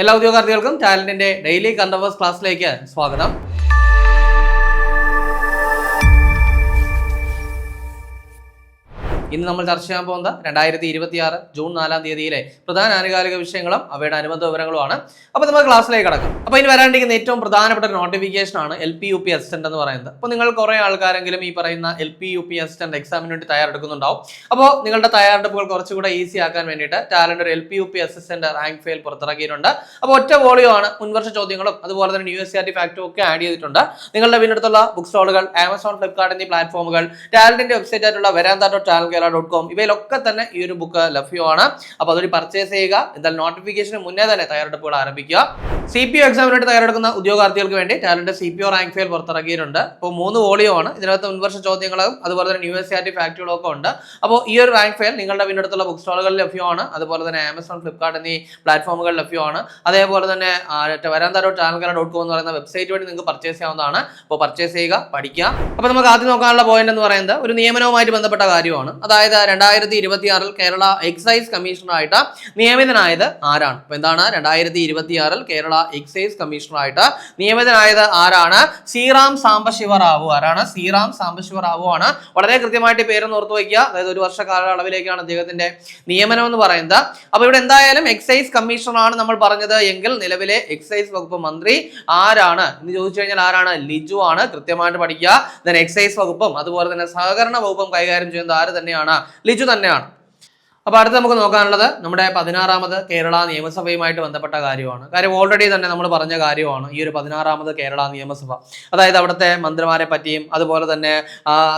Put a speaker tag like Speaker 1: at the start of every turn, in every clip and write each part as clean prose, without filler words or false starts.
Speaker 1: എല്ലാ ഉദ്യോഗാർത്ഥികൾക്കും ടാലന്റിന്റെ daily current affairs ക്ലാസ്സിലേക്ക് സ്വാഗതം. ഇന്ന് നമ്മൾ ചർച്ച ചെയ്യാൻ പോകുന്നത് 2026 ജൂൺ 4 തീയതിയിലെ പ്രധാന ആനുകാലിക വിഷയങ്ങളും അവയുടെ അനുബന്ധ വിവരങ്ങളുമാണ്. അപ്പോൾ നമ്മൾ ക്ലാസ്സിലേക്ക് കടക്കാം. അപ്പോൾ ഇനി വരാണ്ടിരിക്കുന്ന ഏറ്റവും പ്രധാനപ്പെട്ട ഒരു നോട്ടിഫിക്കേഷൻ ആണ് LP-UP അസിസ്റ്റന്റ് എന്ന് പറയുന്നത്. അപ്പോൾ നിങ്ങൾ കുറേ ആൾക്കാരെങ്കിലും ഈ പറയുന്ന LP-UP അസിസ്റ്റന്റ് എക്സാമിന് വേണ്ടി തയ്യാറെടുക്കുന്നുണ്ടാവും. അപ്പോൾ നിങ്ങളുടെ തയ്യാറെടുപ്പുകൾ കുറച്ചുകൂടെ ഈസി ആക്കാൻ വേണ്ടിയിട്ട് ടാലന്റ് ഒരു LP-UP അസിസ്റ്റന്റ് റാങ്ക് ഫയൽ പുറത്തിറക്കിയിട്ടുണ്ട്. അപ്പോൾ ഒറ്റ വോളിയോ ആണ്, മുൻവർഷ ചോദ്യങ്ങളും അതുപോലെ തന്നെ USCRT ഫാക്റ്റും ഒക്കെ ആഡ് ചെയ്തിട്ടുണ്ട്. നിങ്ങളുടെ വീടിനടുത്തുള്ള ബുക്ക് സ്റ്റോളുകൾ, ആമസോൺ, ഫ്ലിപ്കാർട്ട് എന്നീ പ്ലാറ്റ്ഫോമുകൾ, ടാലന്റിന്റെ വെബ്സൈറ്റ് ആയിട്ടുള്ള veranda.talent.com ഇവയിലൊക്കെ തന്നെ ഈ ഒരു ബുക്ക് ലഭ്യമാണ്. അപ്പോൾ അതൊരു പർച്ചേസ് ചെയ്യുക. എന്തായാലും നോട്ടിഫിക്കേഷന് മുന്നേ തന്നെ തയ്യാറെടുപ്പുകൾ ആരംഭിക്കുക. CPO എക്സാമിനായിട്ട് തയ്യാറെടുക്കുന്ന ഉദ്യോഗാർത്ഥികൾക്ക് വേണ്ടി ടാലന്റ് CPO റാങ്ക് ഫയൽ പുറത്തിറക്കിയിട്ടുണ്ട്. അപ്പോൾ 3 വോളിയോ ആണ്. ഇതിനകത്ത് മുൻവർഷ ചോദ്യങ്ങളും അതുപോലെ തന്നെ USCRT ഫാക്റ്റുകളും ഒക്കെ ഉണ്ട്. അപ്പോൾ ഈ ഒരു റാങ്ക് ഫയൽ നിങ്ങളുടെ വീടിനടുത്തുള്ള ബുക്ക് സ്റ്റോളുകളിൽ ലഭ്യമാണ്. അതുപോലെ തന്നെ ആമസോൺ, ഫ്ലിപ്കാർട്ട് എന്നീ പ്ലാറ്റ്ഫോമുകളിൽ ലഭ്യമാണ്. അതേപോലെ തന്നെ veranda.talent.com എന്ന് പറയുന്ന വെബ്സൈറ്റ് വഴി നിങ്ങൾക്ക് പർച്ചേസ് ചെയ്യാവുന്നതാണ്. അപ്പോൾ പർച്ചേസ് ചെയ്യുക, പഠിക്കുക. അപ്പോൾ നമുക്ക് ആദ്യം നോക്കാനുള്ള പോയിന്റ് എന്ന് പറയുന്നത് ഒരു നിയമനവുമായിട്ട് ബന്ധപ്പെട്ട കാര്യമാണ്. അതായത് 2026 കേരള എക്സൈസ് കമ്മീഷണറായിട്ട് നിയമിതനായത് ആരാണ്? അപ്പോൾ എന്താണ് 2026 കേരള എക്സൈസ് കമ്മീഷണറായിട്ട് നിയമിതനായത് ആരാണ്? ശ്രീറാം സാംബശിവ റാവു. ആരാണ്? ശ്രീറാം സാംബശിവ റാവു ആണ്. വളരെ കൃത്യമായിട്ട് പേരൊന്ന് ഓർത്തു വയ്ക്കുക. അതായത് 1 വർഷ കാലയളവിലേക്കാണ് അദ്ദേഹത്തിന്റെ നിയമനം എന്ന് പറയുന്നത്. അപ്പോൾ ഇവിടെ എന്തായാലും എക്സൈസ് കമ്മീഷണറാണ് നമ്മൾ പറഞ്ഞത് എങ്കിൽ നിലവിലെ എക്സൈസ് വകുപ്പ് മന്ത്രി ആരാണ് എന്ന് ചോദിച്ചു കഴിഞ്ഞാൽ ആരാണ്? ലിജു ആണ്. കൃത്യമായിട്ട് പഠിക്കുക. then എക്സൈസ് വകുപ്പും അതുപോലെ തന്നെ സഹകരണ വകുപ്പും കൈകാര്യം ചെയ്യുന്നത് ആര് തന്നെയാണ്? ലിജു തന്നെയാണ്. അപ്പോൾ അടുത്ത് നമുക്ക് നോക്കാനുള്ളത് നമ്മുടെ 16ാമത് കേരള നിയമസഭയുമായിട്ട് ബന്ധപ്പെട്ട കാര്യമാണ്. കാര്യം ഓൾറെഡി തന്നെ നമ്മൾ പറഞ്ഞ കാര്യമാണ് ഈ ഒരു 16ാമത് കേരള നിയമസഭ. അതായത് അവിടുത്തെ മന്ത്രിമാരെ പറ്റിയും അതുപോലെ തന്നെ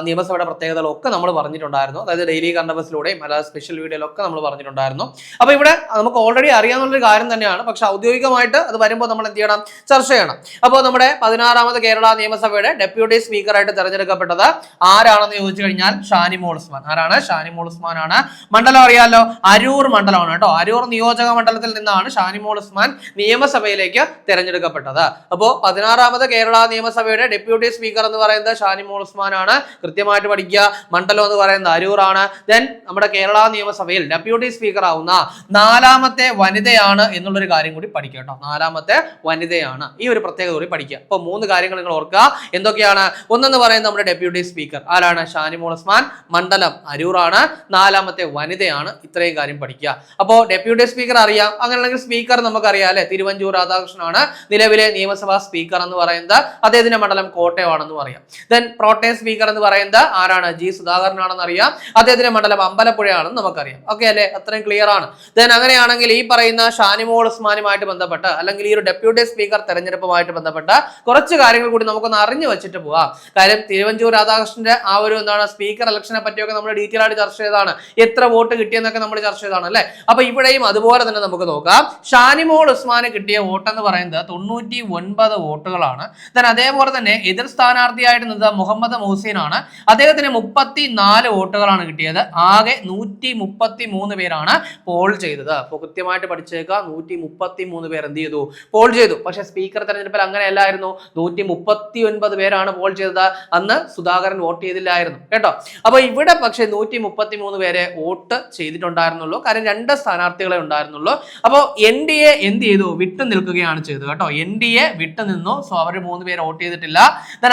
Speaker 1: നിയമസഭയുടെ പ്രത്യേകതകളൊക്കെ നമ്മൾ പറഞ്ഞിട്ടുണ്ടായിരുന്നു. അതായത് ഡെയിലി കറന്റ് അഫയേഴ്സിലൂടെയും അല്ലാതെ സ്പെഷ്യൽ വീഡിയോയിലൊക്കെ നമ്മൾ പറഞ്ഞിട്ടുണ്ടായിരുന്നു. അപ്പോൾ ഇവിടെ നമുക്ക് ഓൾറെഡി അറിയാവുന്നൊരു കാര്യം തന്നെയാണ്. പക്ഷെ ഔദ്യോഗികമായിട്ട് അത് വരുമ്പോൾ നമ്മൾ എന്ത് ചെയ്യണം? ചർച്ച ചെയ്യണം. അപ്പോൾ നമ്മുടെ 16ാമത് കേരള നിയമസഭയുടെ ഡെപ്യൂട്ടി സ്പീക്കറായിട്ട് തെരഞ്ഞെടുക്കപ്പെട്ടത് ആരാണെന്ന് ചോദിച്ചു കഴിഞ്ഞാൽ ഷാനിമോൾ ഉസ്മാൻ. ആരാണ്? ഷാനിമോൾ ഉസ്മാൻ ആണ്. മണ്ഡലം അറിയാലോ, അരൂർ മണ്ഡലമാണ് കേട്ടോ. അരൂർ നിയോജക മണ്ഡലത്തിൽ നിന്നാണ് ഷാനിമോൾ ഉസ്മാൻ നിയമസഭയിലേക്ക് തെരഞ്ഞെടുക്കപ്പെട്ടത്. അപ്പോൾ 16ാമത് കേരള നിയമസഭയുടെ ഡെപ്യൂട്ടി സ്പീക്കർ എന്ന് പറയുന്നത് ഷാനിമോൾ ഉസ്മാൻ ആണ്. കൃത്യമായിട്ട് പഠിക്കുക. മണ്ഡലം എന്ന് പറയുന്നത് അരൂറാണ്. ദെൻ നമ്മുടെ കേരള നിയമസഭയിൽ ഡെപ്യൂട്ടി സ്പീക്കർ ആവുന്ന 4ാമത്തെ വനിതയാണ് എന്നുള്ളൊരു കാര്യം കൂടി പഠിക്കുക കേട്ടോ. 4ാമത്തെ വനിതയാണ്. ഈ ഒരു പ്രത്യേകത കൂടി പഠിക്കുക. അപ്പോൾ 3 കാര്യങ്ങൾ നിങ്ങൾ ഓർക്കുക. എന്തൊക്കെയാണ്? ഒന്നെന്ന് പറയുന്നത് നമ്മുടെ ഡെപ്യൂട്ടി സ്പീക്കർ ആരാണ്? ഷാനിമോൾ ഉസ്മാൻ. മണ്ഡലം അരൂറാണ്. 4ാമത്തെ വനിതയാണ്. ഇത്രയും കാര്യം പഠിക്കുക. അപ്പോൾ ഡെപ്യൂട്ടി സ്പീക്കർ അറിയാം. അങ്ങനെയാണെങ്കിൽ സ്പീക്കർ നമുക്കറിയാം അല്ലെ, തിരുവഞ്ചൂർ രാധാകൃഷ്ണനാണ് നിലവിലെ നിയമസഭാ സ്പീക്കർ എന്ന് പറയുന്നത്. അദ്ദേഹത്തിന്റെ മണ്ഡലം കോട്ടയമാണെന്ന് അറിയാം. ദെൻ പ്രോട്ടേം സ്പീക്കർ എന്ന് പറയുന്നത് ആരാണ്? G. സുധാകരനാണെന്ന് അറിയാം. അദ്ദേഹത്തിന്റെ മണ്ഡലം അമ്പലപ്പുഴയാണെന്ന് നമുക്കറിയാം. ഓക്കെ അല്ലെ? അത്രയും ക്ലിയർ ആണ്. ദെൻ അങ്ങനെയാണെങ്കിൽ ഈ പറയുന്ന ഷാനിമോൾ ഉസ്മാനുമായിട്ട് ബന്ധപ്പെട്ട് അല്ലെങ്കിൽ ഈ ഒരു ഡെപ്യൂട്ടി സ്പീക്കർ തെരഞ്ഞെടുപ്പുമായിട്ട് ബന്ധപ്പെട്ട കുറച്ച് കാര്യങ്ങൾ കൂടി നമുക്കൊന്ന് അറിഞ്ഞു വെച്ചിട്ട് പോവാം. കാര്യം തിരുവഞ്ചൂർ രാധാകൃഷ്ണന്റെ ആ ഒരു എന്താണ് സ്പീക്കർ ഇലക്ഷനെ പറ്റിയൊക്കെ നമ്മൾ ഡീറ്റെയിൽ ആയിട്ട് ചർച്ച ചെയ്തതാണ്. എത്ര വോട്ട് കിട്ടിയെന്നൊക്കെ നമ്മൾ ചർച്ച ചെയ്താണ് അല്ലെ. അപ്പൊ ഇവിടെയും അതുപോലെ തന്നെ നമുക്ക് നോക്കാം. ഷാനിമോൾ ഉസ്മാന് കിട്ടിയ വോട്ട് എന്ന് പറയുന്നത് 99 വോട്ടുകളാണ്. അതേപോലെ തന്നെ എതിർ സ്ഥാനാർത്ഥിയായിട്ട് നിന്നത് മുഹമ്മദ് മുഹ്സിൻ ആണ്. അദ്ദേഹത്തിന് 34 വോട്ടുകളാണ് കിട്ടിയത്. ആകെ 133 പേരാണ് പോൾ ചെയ്തത്. അപ്പോൾ കൃത്യമായിട്ട് പഠിച്ചേക്കുക. 133 പേർ എന്ത് ചെയ്തു? പോൾ ചെയ്തു. പക്ഷെ സ്പീക്കർ തെരഞ്ഞെടുപ്പിൽ അങ്ങനെയല്ലായിരുന്നു. 139 പേരാണ് പോൾ ചെയ്തത്. അന്ന് സുധാകരൻ വോട്ട് ചെയ്തില്ലായിരുന്നു കേട്ടോ. അപ്പൊ ഇവിടെ പക്ഷെ 133 പേരെ വോട്ട് ചെയ്തിട്ടുണ്ടായിരുന്നുള്ളൂ. കാര്യം 2 സ്ഥാനാർത്ഥികളെ ഉണ്ടായിരുന്നുള്ളൂ. അപ്പോൾ NDA എന്ത് ചെയ്തു? വിട്ടു നിൽക്കുകയാണ് ചെയ്തത് കേട്ടോ. NDA വിട്ടു നിന്നു. സോ അവർ 3 പേര് വോട്ട് ചെയ്തിട്ടില്ല.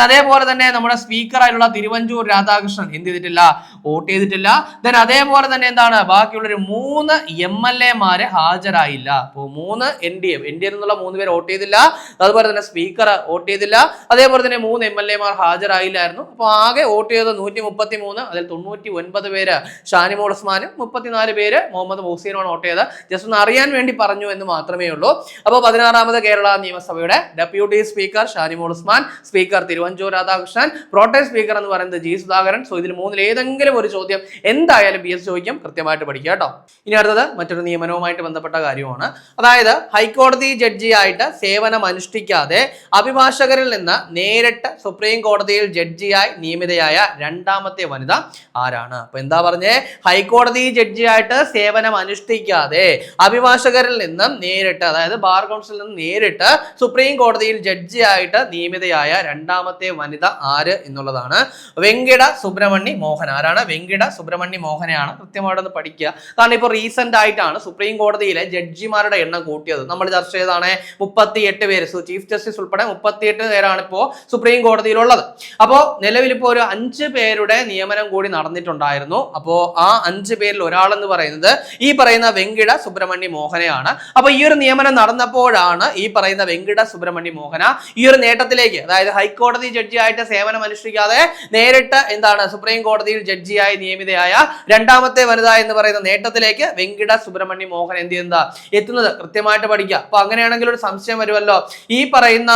Speaker 1: അതേപോലെ തന്നെ നമ്മുടെ സ്പീക്കർ ആയിട്ടുള്ള തിരുവഞ്ചൂർ രാധാകൃഷ്ണൻ എന്ത് ചെയ്തിട്ടില്ല? വോട്ട് ചെയ്തിട്ടില്ല. അതേപോലെ തന്നെ എന്താണ് ബാക്കിയുള്ളൊരു 3 MLA ഹാജരായില്ല. അപ്പോൾ 3 NDA എന്നുള്ള 3 പേര് വോട്ട് ചെയ്തില്ല. അതുപോലെ തന്നെ സ്പീക്കർ വോട്ട് ചെയ്തില്ല. അതേപോലെ തന്നെ 3 MLA ഹാജരായില്ലായിരുന്നു. അപ്പോൾ ആകെ വോട്ട് ചെയ്തത് 133. അതിൽ 99 പേര് ഷാനിമോൾ ഉസ്മാനും 34 പേര് മുഹമ്മദ് മുഹ്സിനുമാണ് വോട്ട് ചെയ്തത്. ജസ്റ്റ് ഒന്ന് അറിയാൻ വേണ്ടി പറഞ്ഞു എന്ന് മാത്രമേ ഉള്ളൂ. അപ്പോൾ 16ാമത് കേരള നിയമസഭയുടെ deputy speaker Shanimol Usman, speaker Thiruvanchoor Radhakrishnan, pro tem speaker എന്ന് പറയുന്നത് G. സുധാകരൻ. സോ ഇതിൽ 3 ഏതെങ്കിലും ഒരു ചോദ്യം എന്തായാലും BS ചോദിക്കും. കൃത്യമായിട്ട് പഠിക്കുക കേട്ടോ. ഇനി അടുത്തത് മറ്റൊരു നിയമനവുമായിട്ട് ബന്ധപ്പെട്ട കാര്യമാണ്. അതായത് ഹൈക്കോടതി ജഡ്ജിയായിട്ട് സേവനം അനുഷ്ഠിക്കാതെ അഭിഭാഷകരിൽ നിന്ന് നേരിട്ട് സുപ്രീം കോടതിയിൽ ജഡ്ജിയായി നിയമിതയായ 2ാമത്തെ വനിത ആരാണ്? അപ്പൊ എന്താ പറഞ്ഞേ? ഹൈക്കോടതി ജഡ്ജി ജഡ്ജിയായിട്ട് സേവനം അനുഷ്ഠിക്കാതെ അഭിഭാഷകരിൽ നിന്നും നേരിട്ട്, അതായത് ബാർ കൗൺസിലിൽ നിന്ന് നേരിട്ട് സുപ്രീം കോടതിയിൽ ജഡ്ജിയായിട്ട് നിയമിതയായ രണ്ടാമത്തെ വനിത ആര് എന്നുള്ളതാണ് വെങ്കിട സുബ്രഹ്മണ്യ മോഹൻ. ആരാണ്? വെങ്കിട സുബ്രഹ്മണ്യ മോഹനെയാണ്. കൃത്യമായിട്ടൊന്ന് പഠിക്കുക. കാരണം ഇപ്പോൾ റീസെന്റ് ആയിട്ടാണ് സുപ്രീം കോടതിയിലെ ജഡ്ജിമാരുടെ എണ്ണം കൂട്ടിയത്. നമ്മൾ ചർച്ച ചെയ്താണ് 38 പേര്, ചീഫ് ജസ്റ്റിസ് ഉൾപ്പെടെ 38 പേരാണ് ഇപ്പോൾ സുപ്രീം കോടതിയിലുള്ളത്. അപ്പോൾ നിലവിൽ ഇപ്പോൾ ഒരു 5 പേരുടെ നിയമനം കൂടി നടന്നിട്ടുണ്ടായിരുന്നു. അപ്പോൾ ആ 5 പേരിൽ ഒരാളെന്ന് പറയുന്നത് ഈ പറയുന്ന വെങ്കിട സുബ്രഹ്മണ്യ മോഹനെയാണ്. അപ്പൊ ഈ ഒരു നിയമനം നടന്നപ്പോഴാണ് ഈ പറയുന്ന വെങ്കിട സുബ്രഹ്മണ്യ മോഹന ഈ ഒരു നേട്ടത്തിലേക്ക്, അതായത് ഹൈക്കോടതി ജഡ്ജിയായിട്ട് സേവനം അനുഷ്ഠിക്കാതെ നേരിട്ട് എന്താണ് സുപ്രീം കോടതിയിൽ ജഡ്ജിയായി നിയമിതയായ രണ്ടാമത്തെ വനിത എന്ന് പറയുന്ന നേട്ടത്തിലേക്ക് വെങ്കിട സുബ്രഹ്മണ്യ മോഹൻ എന്ത് ചെയ്യുന്നത് എത്തുന്നത്. കൃത്യമായിട്ട് പഠിക്കുക. അപ്പൊ അങ്ങനെയാണെങ്കിൽ ഒരു സംശയം വരുമല്ലോ, ഈ പറയുന്ന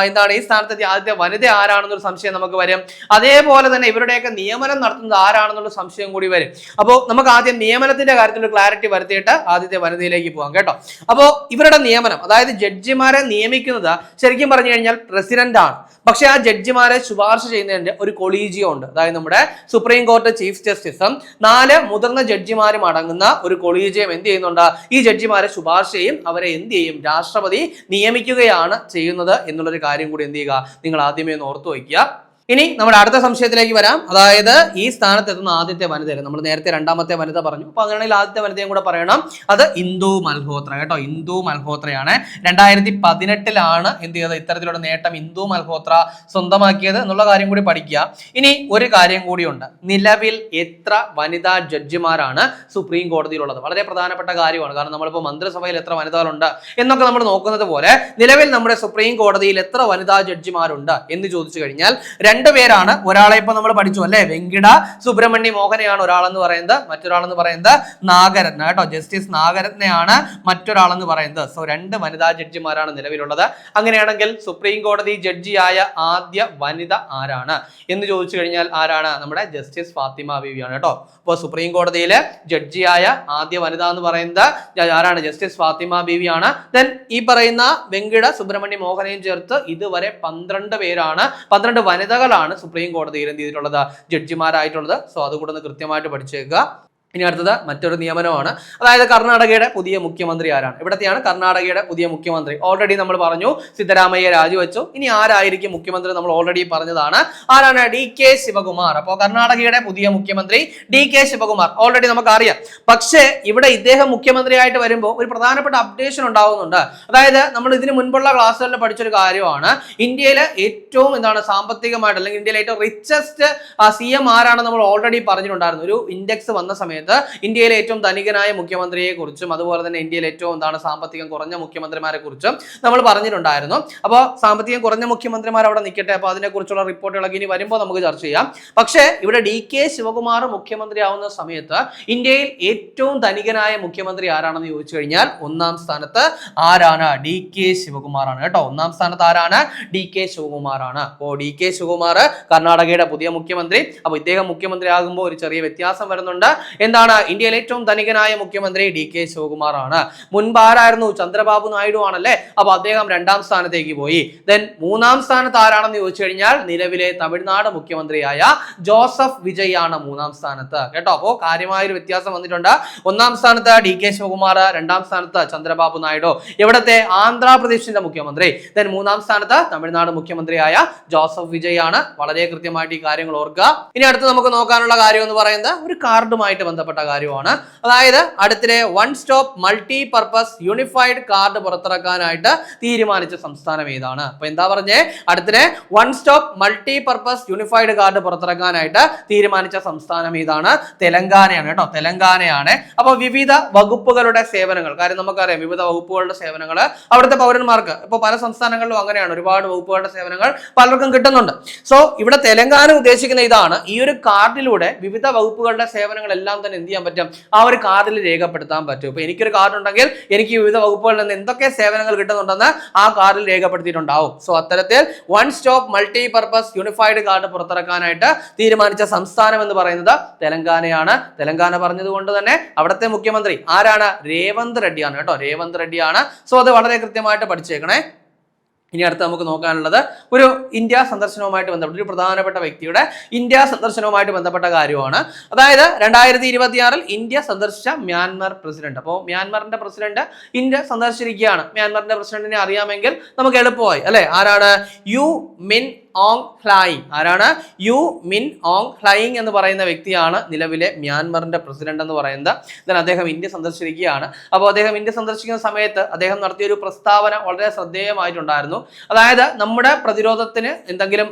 Speaker 1: എന്താണ് ഈ സ്ഥാനത്തെത്തിയ ആദ്യത്തെ വനിത ആരാണെന്നൊരു സംശയം നമുക്ക് വരും. അതേപോലെ തന്നെ ഇവരുടെയൊക്കെ നിയമനം നടത്തുന്നത് ആരാണെന്നുള്ള സംശയം കൂടി വരും. അപ്പോൾ നമുക്ക് ആദ്യം നിയമനത്തിന്റെ കാര്യത്തിൽ ഒരു ക്ലാരിറ്റി വരുത്തിയിട്ട് ആദ്യത്തെ വനിതയിലേക്ക് പോകാം കേട്ടോ. അപ്പോൾ ഇവരുടെ നിയമനം, അതായത് ജഡ്ജിമാരെ നിയമിക്കുന്നത് ശരിക്കും പറഞ്ഞു കഴിഞ്ഞാൽ പ്രസിഡന്റ് ആണ്. പക്ഷെ ആ ജഡ്ജിമാരെ ശുപാർശ ചെയ്യുന്നതിന്റെ ഒരു കൊളീജിയം ഉണ്ട്. അതായത് നമ്മുടെ സുപ്രീം കോടതി ചീഫ് ജസ്റ്റിസും 4 മുതിർന്ന ജഡ്ജിമാരും അടങ്ങുന്ന ഒരു കൊളീജിയം എന്ത് ചെയ്യുന്നുണ്ട്? ഈ ജഡ്ജിമാരെ ശുപാർശ ചെയ്യും. അവരെ എന്ത് ചെയ്യും? രാഷ്ട്രപതി നിയമിക്കുകയാണ് ചെയ്യുന്നത് എന്നുള്ളൊരു കാര്യം കൂടി എന്ത് ചെയ്യുക, നിങ്ങൾ ആദ്യമേ ഒന്ന് ഓർത്തു വയ്ക്കുക. ഇനി നമ്മുടെ അടുത്ത സംശയത്തിലേക്ക് വരാം. അതായത് ഈ സ്ഥാനത്ത് എത്തുന്ന ആദ്യത്തെ വനിതയാണ്, നമ്മൾ നേരത്തെ രണ്ടാമത്തെ വനിത പറഞ്ഞു. അപ്പൊ അങ്ങനെയാണെങ്കിൽ ആദ്യത്തെ വനിതയും കൂടെ പറയണം. അത് ഇന്ദു മൽഹോത്ര കേട്ടോ. ഇന്ദു മൽഹോത്രയാണ്. 2018 എന്ത് ചെയ്തത് ഇത്തരത്തിലുള്ള നേട്ടം ഇന്ദു മൽഹോത്ര സ്വന്തമാക്കിയത് എന്നുള്ള കാര്യം കൂടി പഠിക്കുക. ഇനി ഒരു കാര്യം കൂടിയുണ്ട്, നിലവിൽ എത്ര വനിതാ ജഡ്ജിമാരാണ് സുപ്രീം കോടതിയിലുള്ളത്? വളരെ പ്രധാനപ്പെട്ട കാര്യമാണ്. കാരണം നമ്മളിപ്പോൾ മന്ത്രിസഭയിൽ എത്ര വനിതകളുണ്ട് എന്നൊക്കെ നമ്മൾ നോക്കുന്നത് പോലെ നിലവിൽ നമ്മുടെ സുപ്രീം കോടതിയിൽ എത്ര വനിതാ ജഡ്ജിമാരുണ്ട് എന്ന് ചോദിച്ചു കഴിഞ്ഞാൽ 2 പേരാണ്. ഒരാളെ ഇപ്പൊ നമ്മൾ പഠിച്ചു അല്ലെ, വെങ്കിട സുബ്രഹ്മണ്യ മോഹനെയാണ് ഒരാളെന്ന് പറയുന്നത്. മറ്റൊരാളെന്ന് പറയുന്നത് നാഗരത്ന കേട്ടോ. ജസ്റ്റിസ് നാഗരത്നയാണ് മറ്റൊരാളെന്ന് പറയുന്നത്. സോ 2 വനിതാ ജഡ്ജിമാരാണ് നിലവിലുള്ളത്. അങ്ങനെയാണെങ്കിൽ സുപ്രീം കോടതി ജഡ്ജിയായ ആദ്യ വനിത ആരാണ് എന്ന് ചോദിച്ചു കഴിഞ്ഞാൽ ആരാണ്? നമ്മുടെ ജസ്റ്റിസ് ഫാത്തിമ ബീവിയാണ് കേട്ടോ. അപ്പോൾ സുപ്രീം കോടതിയിലെ ജഡ്ജിയായ ആദ്യ വനിത എന്ന് പറയുന്നത് ആരാണ്? ജസ്റ്റിസ് ഫാത്തിമ ബീവിയാണ്. ദെൻ ഈ പറയുന്ന വെങ്കിട സുബ്രഹ്മണ്യ മോഹനെയും ചേർത്ത് ഇതുവരെ 12 പേരാണ്, 12 വനിതകളാണ് സുപ്രീം കോടതിയിൽ എന്ത് ചെയ്തിട്ടുള്ളത്? ജഡ്ജിമാരായിട്ടുള്ളത്. സോ അതുകൂടെ ഒന്ന് കൃത്യമായിട്ട് പഠിച്ചേക്കുക. ഇനി അടുത്തത് മറ്റൊരു നിയമനമാണ്. അതായത് കർണാടകയുടെ പുതിയ മുഖ്യമന്ത്രി ആരാണ്? ഇവിടത്തെയാണ് കർണാടകയുടെ പുതിയ മുഖ്യമന്ത്രി. ഓൾറെഡി നമ്മൾ പറഞ്ഞു സിദ്ധരാമയ്യ രാജിവെച്ചു. ഇനി ആരായിരിക്കും മുഖ്യമന്ത്രി? നമ്മൾ ഓൾറെഡി പറഞ്ഞതാണ്. ആരാണ്? DK ശിവകുമാർ. അപ്പോൾ കർണാടകയുടെ പുതിയ മുഖ്യമന്ത്രി DK ശിവകുമാർ ഓൾറെഡി നമുക്ക് അറിയാം. പക്ഷേ ഇവിടെ ഇദ്ദേഹം മുഖ്യമന്ത്രിയായിട്ട് വരുമ്പോൾ ഒരു പ്രധാനപ്പെട്ട അപ്ഡേഷൻ ഉണ്ടാവുന്നുണ്ട്. അതായത് നമ്മൾ ഇതിന് മുൻപുള്ള ക്ലാസ്സുകളിൽ പഠിച്ചൊരു കാര്യമാണ്, ഇന്ത്യയിലെ ഏറ്റവും സാമ്പത്തികമായിട്ട് അല്ലെങ്കിൽ ഇന്ത്യയിലെ ഏറ്റവും റിച്ചസ്റ്റ് CM ആരാണ് നമ്മൾ ഓൾറെഡി പറഞ്ഞിട്ടുണ്ടായിരുന്നു. ഒരു ഇൻഡെക്സ് വന്ന സമയത്ത് ഇന്ത്യയിലെ ഏറ്റവും ധനികനായ മുഖ്യമന്ത്രിയെ കുറിച്ചും അതുപോലെ തന്നെ ഇന്ത്യയിലെ ഏറ്റവും സാമ്പത്തികം കുറഞ്ഞ മുഖ്യമന്ത്രിമാരെ കുറിച്ചും നമ്മൾ പറഞ്ഞിട്ടുണ്ടായിരുന്നു. അപ്പോൾ സാമ്പത്തികം കുറഞ്ഞ മുഖ്യമന്ത്രിമാർ അവിടെ നിൽക്കട്ടെ, അപ്പോൾ അതിനെക്കുറിച്ചുള്ള റിപ്പോർട്ടുകളൊക്കെ ഇനി വരുമ്പോൾ നമുക്ക് ചർച്ച ചെയ്യാം. പക്ഷേ ഇവിടെ DK ശിവകുമാർ മുഖ്യമന്ത്രി ആവുന്ന സമയത്ത് ഇന്ത്യയിൽ ഏറ്റവും ധനികനായ മുഖ്യമന്ത്രി ആരാണെന്ന് ചോദിച്ചു കഴിഞ്ഞാൽ 1ാം സ്ഥാനത്ത് ആരാണ്? DK ശിവകുമാറാണ് കേട്ടോ. 1ാം സ്ഥാനത്ത് ആരാണ്? DK ശിവകുമാറാണ്. അപ്പോൾ DK ശിവകുമാർ കർണാടകയുടെ പുതിയ മുഖ്യമന്ത്രി. അപ്പോൾ ഇദ്ദേഹം മുഖ്യമന്ത്രി ആകുമ്പോൾ ഒരു ചെറിയ വ്യത്യാസം വരുന്നുണ്ട്. എന്താണ്? ഇന്ത്യയിലെ ഏറ്റവും ധനികനായ മുഖ്യമന്ത്രി DK ശിവകുമാർ ആണ്. മുൻപ് ആരായിരുന്നു? ചന്ദ്രബാബു നായിഡു ആണല്ലേ. അപ്പൊ അദ്ദേഹം 2ാം സ്ഥാനത്തേക്ക് പോയി. ദെൻ 3ാം സ്ഥാനത്ത് ആരാണെന്ന് ചോദിച്ചു കഴിഞ്ഞാൽ നിലവിലെ തമിഴ്നാട് മുഖ്യമന്ത്രിയായ ജോസഫ് വിജയ് ആണ് 3ാം സ്ഥാനത്ത് കേട്ടോ. അപ്പോൾ കാര്യമായ ഒരു വ്യത്യാസം വന്നിട്ടുണ്ട്. 1ാം സ്ഥാനത്ത് DK ശിവകുമാർ, 2ാം സ്ഥാനത്ത് ചന്ദ്രബാബു നായിഡു, ഇവിടത്തെ ആന്ധ്രാപ്രദേശിന്റെ മുഖ്യമന്ത്രി. ദെൻ 3ാം സ്ഥാനത്ത് തമിഴ്നാട് മുഖ്യമന്ത്രിയായ ജോസഫ് വിജയ് ആണ്. വളരെ കൃത്യമായിട്ട് ഈ കാര്യങ്ങൾ ഓർക്കുക. ഇനി അടുത്ത് നമുക്ക് നോക്കാനുള്ള കാര്യം എന്ന് പറയുന്നത് ഒരു കാർഡുമായിട്ട് ബന്ധപ്പെട്ട കാര്യമാണ്. അതായത് അടുത്തിടെ 1 stop multi purpose unified card പുറത്തിറക്കാനായിട്ട് തീരുമാനിച്ച സംസ്ഥാനം ഏതാണ്? അപ്പൊ എന്താ പറഞ്ഞേ? അടുത്തിടെ 1 stop multi purpose unified card പുറത്തിറക്കാനായിട്ട് തീരുമാനിച്ച സംസ്ഥാനം ഏതാണ്? തെലങ്കാനയാണ് കേട്ടോ. തെലങ്കാനയാണ്. അപ്പൊ വിവിധ വകുപ്പുകളുടെ സേവനങ്ങൾ, കാര്യം നമുക്കറിയാം വിവിധ വകുപ്പുകളുടെ സേവനങ്ങൾ അവിടുത്തെ പൗരന്മാർക്ക് ഇപ്പോൾ പല സംസ്ഥാനങ്ങളിലും അങ്ങനെയാണ്, ഒരുപാട് വകുപ്പുകളുടെ സേവനങ്ങൾ പലർക്കും കിട്ടുന്നുണ്ട്. സോ ഇവിടെ തെലങ്കാന ഉദ്ദേശിക്കുന്ന ഇതാണ്, ഈ ഒരു കാർഡിലൂടെ വിവിധ വകുപ്പുകളുടെ സേവനങ്ങൾ എല്ലാം തന്നെ എന്ത് ചെയ്യാൻ പറ്റും? ആ ഒരു കാർഡിൽ രേഖപ്പെടുത്താൻ പറ്റും. ഇപ്പൊ എനിക്കൊരു കാർഡ് ഉണ്ടെങ്കിൽ എനിക്ക് വിവിധ വകുപ്പുകളിൽ നിന്ന് എന്തൊക്കെ സേവനങ്ങൾ കിട്ടുന്നുണ്ടെന്ന് ആ കാർഡിൽ രേഖപ്പെടുത്തിയിട്ടുണ്ടാവും. സോ അത്തരത്തിൽ 1 stop multi purpose unified card പുറത്തിറക്കാനായിട്ട് തീരുമാനിച്ച സംസ്ഥാനം എന്ന് പറയുന്നത് തെലങ്കാനയാണ്. തെലങ്കാന പറഞ്ഞത് കൊണ്ട് തന്നെ അവിടുത്തെ മുഖ്യമന്ത്രി ആരാണ്? രേവന്ത് റെഡ്ഡിയാണ് കേട്ടോ. രേവന്ത് റെഡ്ഡിയാണ്. സോ അത് വളരെ കൃത്യമായിട്ട് പഠിച്ചേക്കണേ. ഇനി അടുത്ത് നമുക്ക് നോക്കാനുള്ളത് ഒരു ഇന്ത്യ സന്ദർശനവുമായിട്ട് ബന്ധപ്പെട്ട ഒരു പ്രധാനപ്പെട്ട വ്യക്തിയുടെ ഇന്ത്യ സന്ദർശനവുമായിട്ട് ബന്ധപ്പെട്ട കാര്യമാണ്. അതായത് 2026 ഇന്ത്യ സന്ദർശിച്ച മ്യാൻമർ പ്രസിഡന്റ്. അപ്പോൾ മ്യാൻമറിന്റെ പ്രസിഡന്റ് ഇന്ത്യ സന്ദർശിച്ചിരിക്കുകയാണ്. മ്യാൻമറിന്റെ പ്രസിഡന്റിനെ അറിയാമെങ്കിൽ നമുക്ക് എളുപ്പമായി അല്ലെ. ആരാണ്? യു മിൻ ഓങ് ഹ്ലായിങ്. ആരാണ്? യു മിൻ ഓങ് ഹ്ലായിങ് എന്ന് പറയുന്ന വ്യക്തിയാണ് നിലവിലെ മ്യാൻമറിന്റെ പ്രസിഡന്റ് എന്ന് പറയുന്നത്. then അദ്ദേഹം ഇന്ത്യ സന്ദർശിച്ചിരിക്കുകയാണ്. അപ്പോൾ അദ്ദേഹം ഇന്ത്യ സന്ദർശിക്കുന്ന സമയത്ത് അദ്ദേഹം നടത്തിയ ഒരു പ്രസ്താവന വളരെ ശ്രദ്ധേയമായിട്ടുണ്ടായിരുന്നു. അതായത് നമ്മുടെ പ്രതിരോധത്തിന് എന്തെങ്കിലും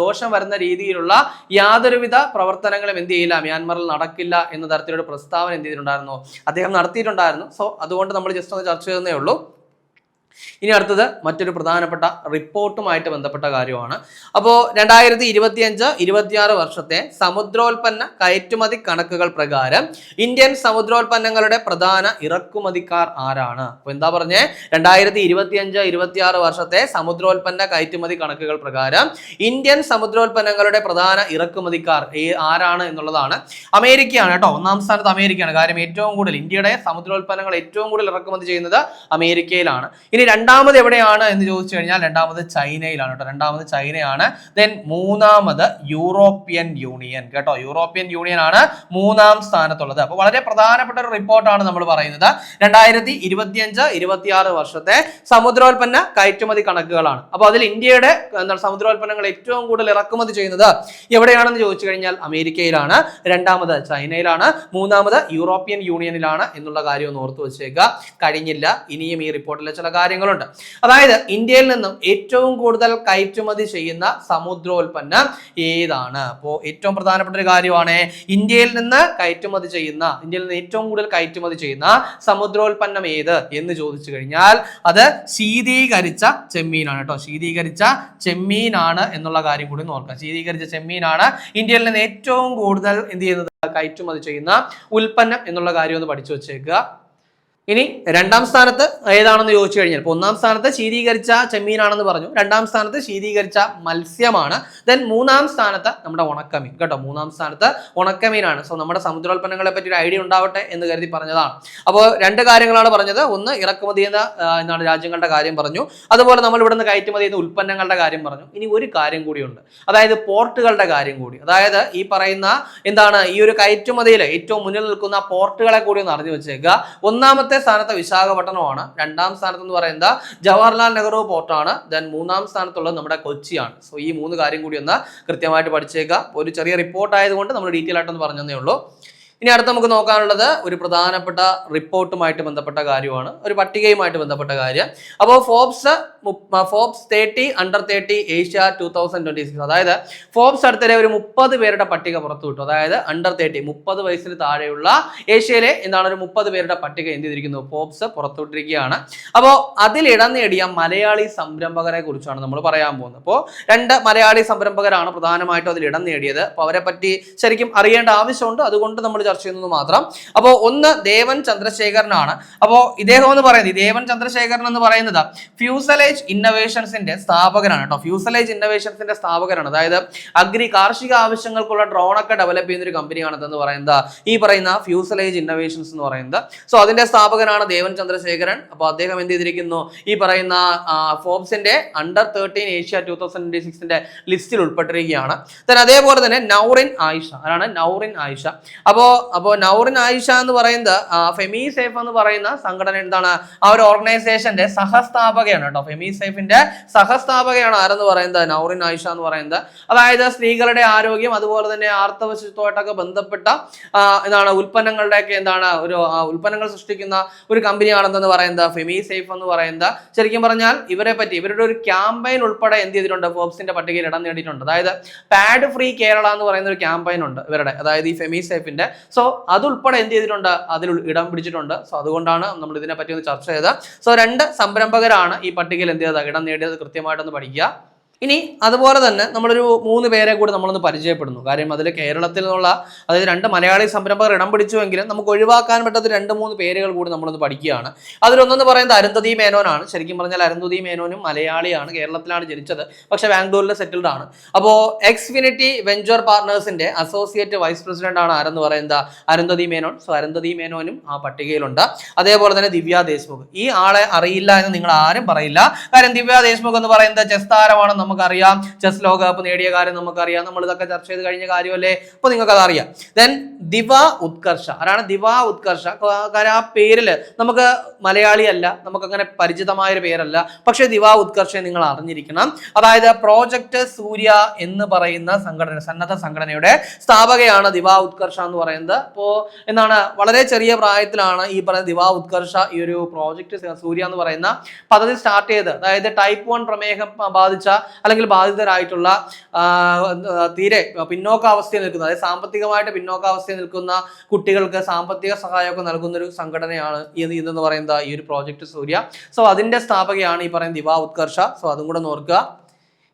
Speaker 1: ദോഷം വരുന്ന രീതിയിലുള്ള യാതൊരുവിധ പ്രവർത്തനങ്ങളും എന്ത് ചെയ്യില്ല, മ്യാൻമറിൽ നടക്കില്ല എന്ന തരത്തിലൊരു പ്രസ്താവന എന്ത് ചെയ്തിട്ടുണ്ടായിരുന്നു, അദ്ദേഹം നടത്തിയിട്ടുണ്ടായിരുന്നു. സോ അതുകൊണ്ട് നമ്മൾ ജസ്റ്റ് ഒന്ന് ചർച്ച ചെയ്യുന്നേ ഉള്ളൂ. ഇനി അടുത്തത് മറ്റൊരു പ്രധാനപ്പെട്ട റിപ്പോർട്ടുമായിട്ട് ബന്ധപ്പെട്ട കാര്യമാണ്. അപ്പോൾ 2025-26 വർഷത്തെ സമുദ്രോൽപ്പന്ന കയറ്റുമതി കണക്കുകൾ പ്രകാരം ഇന്ത്യൻ സമുദ്രോൽപ്പന്നങ്ങളുടെ പ്രധാന ഇറക്കുമതിക്കാർ ആരാണ്? അപ്പൊ എന്താ പറഞ്ഞേ? 2025-26 വർഷത്തെ സമുദ്രോൽപ്പന്ന കയറ്റുമതി കണക്കുകൾ പ്രകാരം ഇന്ത്യൻ സമുദ്രോൽപ്പന്നങ്ങളുടെ പ്രധാന ഇറക്കുമതിക്കാർ ആരാണ് എന്നുള്ളതാണ്. അമേരിക്കയാണ് കേട്ടോ. ഒന്നാം സ്ഥാനത്ത് അമേരിക്കയാണ്. കാര്യം ഏറ്റവും കൂടുതൽ ഇന്ത്യയുടെ സമുദ്രോൽപ്പന്നങ്ങൾ ഏറ്റവും കൂടുതൽ ഇറക്കുമതി ചെയ്യുന്നത് അമേരിക്കയിലാണ്. ഇനി രണ്ടാമത് എവിടെയാണ് എന്ന് ചോദിച്ചു കഴിഞ്ഞാൽ രണ്ടാമത് ചൈനയിലാണ് കേട്ടോ. രണ്ടാമത് ചൈനയാണ്. ദെൻ മൂന്നാമത് യൂറോപ്യൻ യൂണിയൻ കേട്ടോ. യൂറോപ്യൻ യൂണിയൻ ആണ് മൂന്നാം സ്ഥാനത്തുള്ളത്. അപ്പോൾ വളരെ പ്രധാനപ്പെട്ട ഒരു റിപ്പോർട്ടാണ് നമ്മൾ പറയുന്നത്. 2025-26 വർഷത്തെ സമുദ്രോൽപ്പന്ന കയറ്റുമതി കണക്കുകളാണ്. അപ്പോൾ അതിൽ ഇന്ത്യയുടെ സമുദ്രോൽപ്പന്നങ്ങൾ ഏറ്റവും കൂടുതൽ ഇറക്കുമതി ചെയ്യുന്നത് എവിടെയാണെന്ന് ചോദിച്ചു കഴിഞ്ഞാൽ അമേരിക്കയിലാണ്, രണ്ടാമത് ചൈനയിലാണ്, മൂന്നാമത് യൂറോപ്യൻ യൂണിയനിലാണ് എന്നുള്ള കാര്യം ഒന്ന് ഓർത്തു വെച്ചേക്കുക. കഴിഞ്ഞില്ല, ഇനിയും ഈ റിപ്പോർട്ടിലെ ചില കാര്യങ്ങളുണ്ട്. അതായത് ഇന്ത്യയിൽ നിന്നും ഏറ്റവും കൂടുതൽ കയറ്റുമതി ചെയ്യുന്ന സമുദ്രോൽപ്പന്നം ഏതാണ്? അപ്പോൾ ഏറ്റവും പ്രധാനപ്പെട്ട ഒരു കാര്യമാണ് ഇന്ത്യയിൽ നിന്ന് ഏറ്റവും കൂടുതൽ കയറ്റുമതി ചെയ്യുന്ന സമുദ്രോൽപ്പന്നം ഏത് എന്ന് ചോദിച്ചു കഴിഞ്ഞാൽ അത് ശീതീകരിച്ച ചെമ്മീനാണ് കേട്ടോ. ശീതീകരിച്ച ചെമ്മീനാണ് എന്നുള്ള കാര്യം കൂടി നോക്കാം. ശീതീകരിച്ച ചെമ്മീനാണ് ഇന്ത്യയിൽ നിന്ന് ഏറ്റവും കൂടുതൽ എന്ത് ചെയ്യുന്നത്, കയറ്റുമതി ചെയ്യുന്ന ഉൽപ്പന്നം എന്നുള്ള കാര്യം ഒന്ന് പഠിച്ചു വെച്ചേക്കുക. ഇനി രണ്ടാം സ്ഥാനത്ത് ഏതാണെന്ന് ചോദിച്ചു കഴിഞ്ഞാൽ, ഇപ്പോൾ ഒന്നാം സ്ഥാനത്ത് ശീതീകരിച്ച ചെമ്മീനാണെന്ന് പറഞ്ഞു, രണ്ടാം സ്ഥാനത്ത് ശീതീകരിച്ച മത്സ്യമാണ്, ദെൻ മൂന്നാം സ്ഥാനത്ത് നമ്മുടെ ഉണക്കമീൻ കേട്ടോ. മൂന്നാം സ്ഥാനത്ത് ഉണക്കമീനാണ്. സോ നമ്മുടെ സമുദ്രോൽപ്പന്നങ്ങളെ പറ്റി ഒരു ഐഡിയ ഉണ്ടാവട്ടെ എന്ന് കരുതി പറഞ്ഞതാണ്. അപ്പോൾ രണ്ട് കാര്യങ്ങളാണ് പറഞ്ഞത്. ഒന്ന് ഇറക്കുമതി ചെയ്യുന്ന രാജ്യങ്ങളുടെ കാര്യം പറഞ്ഞു, അതുപോലെ നമ്മൾ ഇവിടുന്ന് കയറ്റുമതി ചെയ്യുന്ന ഉൽപ്പന്നങ്ങളുടെ കാര്യം പറഞ്ഞു. ഇനി ഒരു കാര്യം കൂടിയുണ്ട്, അതായത് പോർട്ടുകളുടെ കാര്യം കൂടി. അതായത് ഈ പറയുന്ന ഈ ഒരു കയറ്റുമതിയിൽ ഏറ്റവും മുന്നിൽ നിൽക്കുന്ന പോർട്ടുകളെ കൂടി ഒന്ന് അറിഞ്ഞു വെച്ചേക്കുക. ഒന്നാമത്തെ സ്ഥാനത്ത് വിശാഖപട്ടണമാണ്, രണ്ടാം സ്ഥാനത്ത് എന്ന് പറയുന്നത് ജവഹർലാൽ നെഹ്റു പോർട്ടാണ്, ദെൻ മൂന്നാം സ്ഥാനത്തുള്ളത് നമ്മുടെ കൊച്ചിയാണ്. സോ ഈ മൂന്ന് കാര്യം കൂടി ഒന്ന് കൃത്യമായിട്ട് പഠിച്ചേക്കുക. ഒരു ചെറിയ റിപ്പോർട്ട് ആയതുകൊണ്ട് നമ്മൾ ഡീറ്റെയിൽ ആയിട്ടൊന്ന് പറഞ്ഞതേ ഉള്ളൂ. ഇനി അടുത്ത് നമുക്ക് നോക്കാനുള്ളത് ഒരു പ്രധാനപ്പെട്ട റിപ്പോർട്ടുമായിട്ട് ബന്ധപ്പെട്ട കാര്യമാണ്, ഒരു പട്ടികയുമായിട്ട് ബന്ധപ്പെട്ട കാര്യം. അപ്പോൾ ഫോബ്സ് 30 അണ്ടർ 30 ഏഷ്യ 2026, അതായത് ഫോബ്സ് അടുത്തിടെ ഒരു 30 പേരുടെ പട്ടിക പുറത്തുവിട്ടു. അതായത് അണ്ടർ 30 30 വയസ്സിന് താഴെയുള്ള ഏഷ്യയിലെ ഒരു 30 പേരുടെ പട്ടിക എന്ത് ചെയ്തിരിക്കുന്നു, ഫോബ്സ് പുറത്തുവിട്ടിരിക്കുകയാണ്. അപ്പോൾ അതിൽ ഇടം നേടിയ മലയാളി സംരംഭകരെ കുറിച്ചാണ് നമ്മൾ പറയാൻ പോകുന്നത്. അപ്പോൾ 2 മലയാളി സംരംഭകരാണ് പ്രധാനമായിട്ടും അതിൽ ഇടം നേടിയത്. അപ്പോൾ അവരെ പറ്റി ശരിക്കും അറിയേണ്ട ആവശ്യമുണ്ട്, അതുകൊണ്ട് നമ്മൾ ചർച്ച ചെയ്യുന്നത് മാത്രം. അപ്പോൾ ഒന്ന് ദേവൻ ചന്ദ്രശേഖരനാണ്. അപ്പോൾ ഇദ്ദേഹം എന്ന് പറയുന്നത്, ദേവൻ ചന്ദ്രശേഖരൻ എന്ന് പറയുന്നത് ഫ്യൂസലേജ് ഇന്നോവേഷൻസിന്റെ സ്ഥാപകനാണ് കേട്ടോ. ഫ്യൂസലേജ് ഇന്നോവേഷൻസിന്റെ സ്ഥാപകനാണ്. അതായത് കാർഷിക ആവശ്യങ്ങൾക്കുള്ള ഡ്രോണൊക്കെ ഡെവലപ്പ് ചെയ്യുന്ന ഒരു കമ്പനിയാണ് എന്ന് പറയുന്നത് ഈ പറയുന്ന ഫ്യൂസലേജ് ഇന്നോവേഷൻസ് എന്ന് പറയുന്നത്. സോ അതിന്റെ സ്ഥാപകനാണ് ദേവൻ ചന്ദ്രശേഖരൻ. അപ്പോൾ അദ്ദേഹം എന്ത് ചെയ്തിരിക്കുന്നു, ഈ പറയുന്ന ഫോബ്സിന്റെ അണ്ടർ 13 ഏഷ്യ 2026 ലിസ്റ്റിൽ ഉൾപ്പെട്ടിരിക്കുകയാണ്. അതേപോലെ തന്നെ നൗറിൻ ആയിഷ. ആരാണ്? നൗറിൻ ആയിഷ. അപ്പോൾ നൗറിൻ ആയിഷ എന്ന് പറയുന്നത് ഫെമി സേഫ് എന്ന് പറയുന്ന സംഘടന ആ ഒരു ഓർഗനൈസേഷന്റെ സഹസ്ഥാപകയാണ് കേട്ടോ. ഫെമി സേഫിന്റെ സഹസ്ഥാപകയാണ് ആരെന്ന് പറയുന്നത്, നൗറിൻ ആയിഷ എന്ന് പറയുന്നത്. അതായത് സ്ത്രീകളുടെ ആരോഗ്യം അതുപോലെ തന്നെ ആർത്തവശുദ്ധമായിട്ടൊക്കെ ബന്ധപ്പെട്ട ഉൽപ്പന്നങ്ങളുടെയൊക്കെ ഒരു ഉൽപ്പന്നങ്ങൾ സൃഷ്ടിക്കുന്ന ഒരു കമ്പനിയാണെന്ന് പറയുന്നത് ഫെമി സേഫ് എന്ന് പറയുന്നത്. ശരിക്കും പറഞ്ഞാൽ ഇവരെ പറ്റി ഇവരുടെ ഒരു ക്യാമ്പയിൻ ഉൾപ്പെടെ എന്ത് ചെയ്തിട്ടുണ്ട്, ഫോബ്സിന്റെ പട്ടികയിൽ ഇടം നേടിയിട്ടുണ്ട്. അതായത് പാഡ് ഫ്രീ കേരള എന്ന് പറയുന്ന ഒരു ക്യാമ്പയിൻ ഉണ്ട് ഇവരുടെ, അതായത് ഈ ഫെമി സേഫിന്റെ. സോ അതുൾപ്പെടെ എന്ത് ചെയ്തിട്ടുണ്ട്, അതിൽ ഇടം പിടിച്ചിട്ടുണ്ട്. സോ അതുകൊണ്ടാണ് നമ്മൾ ഇതിനെ പറ്റി ഒന്ന് ചർച്ച ചെയ്തത്. സോ 2 സംരംഭകരാണ് ഈ പട്ടികയിൽ എന്ത് ചെയ്തത്, ഇടം നേടിയത്. കൃത്യമായിട്ടൊന്ന് പഠിക്കുക. ഇനി അതുപോലെ തന്നെ നമ്മളൊരു 3 പേരെ കൂടി നമ്മളൊന്ന് പരിചയപ്പെടുന്നു. കാര്യം അതിൽ കേരളത്തിൽ നിന്നുള്ള അതായത് 2 മലയാളി സംരംഭകർ ഇടം പിടിച്ചുവെങ്കിലും നമുക്ക് ഒഴിവാക്കാൻ പറ്റാത്ത 2-3 പേരുകൾ കൂടി നമ്മളൊന്ന് പഠിക്കുകയാണ്. അതിലൊന്നെന്ന് പറയുന്നത് അരുന്ധതി മേനോനാണ്. ശരിക്കും പറഞ്ഞാൽ അരുന്ധതി മേനോനും മലയാളിയാണ്, കേരളത്തിലാണ് ജനിച്ചത്, പക്ഷെ ബാംഗ്ലൂരിൽ സെറ്റിൽഡ് ആണ്. അപ്പോൾ എക്സ്ഫിനിറ്റി വെഞ്ചർ പാർട്ട്നേഴ്സിന്റെ അസോസിയേറ്റ് വൈസ് പ്രസിഡന്റ് ആണ് ആരെന്ന് പറയുന്നത് അരുന്ധതി മേനോൻ. സോ അരുന്ധതി മേനോനും ആ പട്ടികയിലുണ്ട്. അതേപോലെ തന്നെ ദിവ്യ ദേശ്മുഖ്, ഈ ആളെ അറിയില്ല എന്ന് നിങ്ങൾ ആരും പറയില്ല. കാര്യം ദിവ്യ ദേശ്മുഖ് എന്ന് പറയുന്നത് ചെസ് താരമാണ്, നമുക്കറിയാം. ചെസ് ലോകകപ്പ് നേടിയ കാര്യം നമുക്കറിയാം, നമ്മൾ ഇതൊക്കെ ചർച്ച ചെയ്ത് കഴിഞ്ഞ കാര്യമല്ലേ, അപ്പൊ നിങ്ങൾക്ക് അതറിയാം. ദെൻ ദിവ ഉത്കർഷ, ആരാണ് ദിവ ഉത്കർഷ? കാരണം ആ പേരില് നമുക്ക് മലയാളി അല്ല, നമുക്ക് അങ്ങനെ പരിചിതമായ ഒരു പേരല്ല, പക്ഷെ ദിവ ഉത്കർഷയെ നിങ്ങൾ അറിഞ്ഞിരിക്കണം. അതായത് പ്രോജക്റ്റ് സൂര്യ എന്ന് പറയുന്ന സംഘടന, സന്നദ്ധ സംഘടനയുടെ സ്ഥാപകയാണ് ദിവ ഉത്കർഷ എന്ന് പറയുന്നത്. അപ്പോ എന്താണ്, വളരെ ചെറിയ പ്രായത്തിലാണ് ഈ പറയുന്ന ദിവ ഉത്കർഷ ഈ ഒരു പ്രോജക്റ്റ് സൂര്യ എന്ന് പറയുന്ന പദ്ധതി സ്റ്റാർട്ട് ചെയ്ത്. അതായത് ടൈപ്പ് 1 പ്രമേഹം ബാധിച്ച അല്ലെങ്കിൽ ബാധിതരായിട്ടുള്ള തീരെ പിന്നോക്കാവസ്ഥയിൽ നിൽക്കുന്ന, അതായത് സാമ്പത്തികമായിട്ട് പിന്നോക്കാവസ്ഥയിൽ നിൽക്കുന്ന കുട്ടികൾക്ക് സാമ്പത്തിക സഹായമൊക്കെ നൽകുന്ന ഒരു സംഘടനയാണ് ഇതെന്ന് പറയുന്നത് ഈ ഒരു പ്രോജക്റ്റ് സൂര്യ. സോ അതിന്റെ സ്ഥാപകയാണ് ഈ പറയുന്ന ദിവ ഉത്കർഷ. സോ അതും കൂടെ ഓർക്കുക.